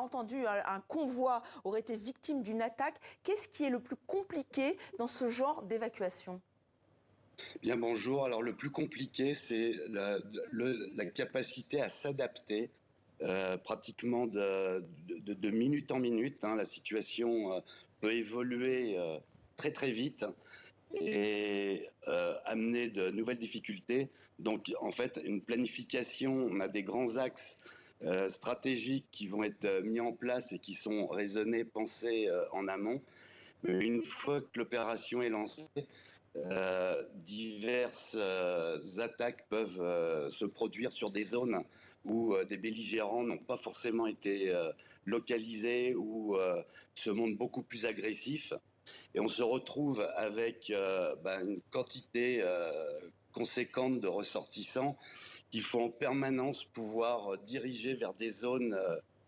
entendu, un convoi aurait été victime d'une attaque. Qu'est-ce qui est le plus compliqué dans ce genre d'évacuation? Bien, bonjour. Alors, le plus compliqué, c'est la capacité à s'adapter pratiquement de minute en minute, hein. La situation peut évoluer très très vite et amener de nouvelles difficultés. Donc, en fait, une planification, on a des grands axes stratégiques qui vont être mis en place et qui sont raisonnés, pensés en amont. Mais une fois que l'opération est lancée, diverses attaques peuvent se produire sur des zones où des belligérants n'ont pas forcément été localisés ou se montrent beaucoup plus agressifs. Et on se retrouve avec une quantité conséquente de ressortissants qu'il faut en permanence pouvoir diriger vers des zones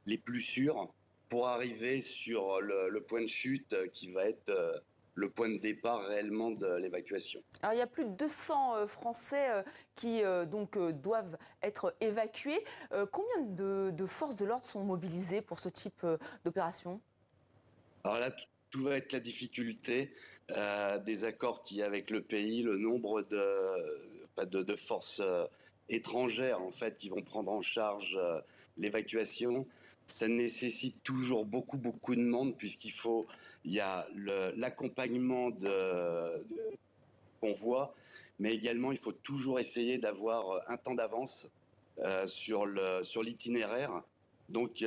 les plus sûres pour arriver sur le point de chute qui va être le point de départ réellement de l'évacuation. Alors, il y a plus de 200 Français qui doivent être évacués. Combien de forces de l'ordre sont mobilisées pour ce type d'opération? Alors là, tout va être la difficulté des accords qu'il y a avec le pays, le nombre de forces étrangères en fait qui vont prendre en charge l'évacuation. Ça nécessite toujours beaucoup de monde il y a l'accompagnement de convois, mais également il faut toujours essayer d'avoir un temps d'avance sur l'itinéraire. Donc,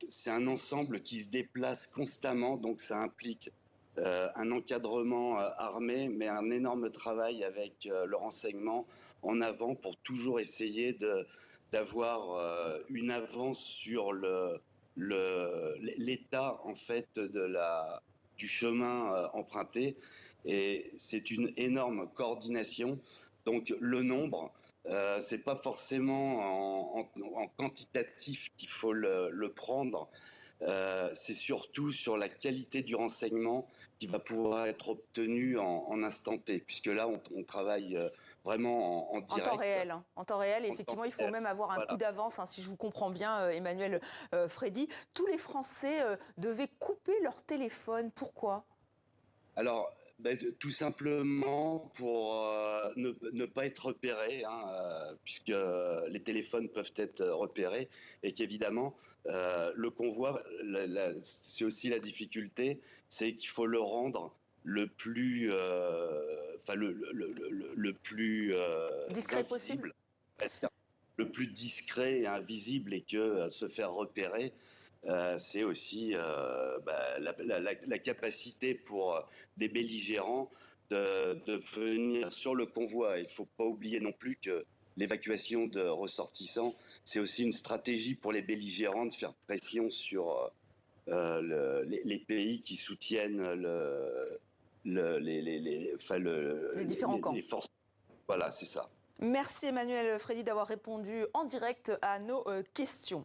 c'est un ensemble qui se déplace constamment, donc ça implique un encadrement armé, mais un énorme travail avec le renseignement en avant pour toujours essayer d'avoir une avance sur l'état en fait du chemin emprunté. Et c'est une énorme coordination. Donc, le nombre, c'est pas forcément en quantitatif qu'il faut le prendre. C'est surtout sur la qualité du renseignement qui va pouvoir être obtenu en instant T, puisque là, on travaille vraiment en En temps direct. réel, hein. En temps réel, et En temps effectivement, il faut réel. même avoir un coup Voilà. d'avance, hein, si je vous comprends bien, Emmanuel Freddy. Tous les Français devaient couper leur téléphone. Pourquoi? Alors, tout simplement pour ne pas être repéré, hein, puisque les téléphones peuvent être repérés, et qu'évidemment, le convoi, c'est aussi la difficulté, c'est qu'il faut le rendre le plus, le plus Discret possible? invisible, le plus discret et invisible, et que se faire repérer, c'est aussi la capacité pour des belligérants de venir sur le convoi. Il ne faut pas oublier non plus que l'évacuation de ressortissants, c'est aussi une stratégie pour les belligérants de faire pression sur les pays qui soutiennent Les différents camps. les forces. Voilà, c'est ça. Merci Emmanuel Freddy d'avoir répondu en direct à nos questions.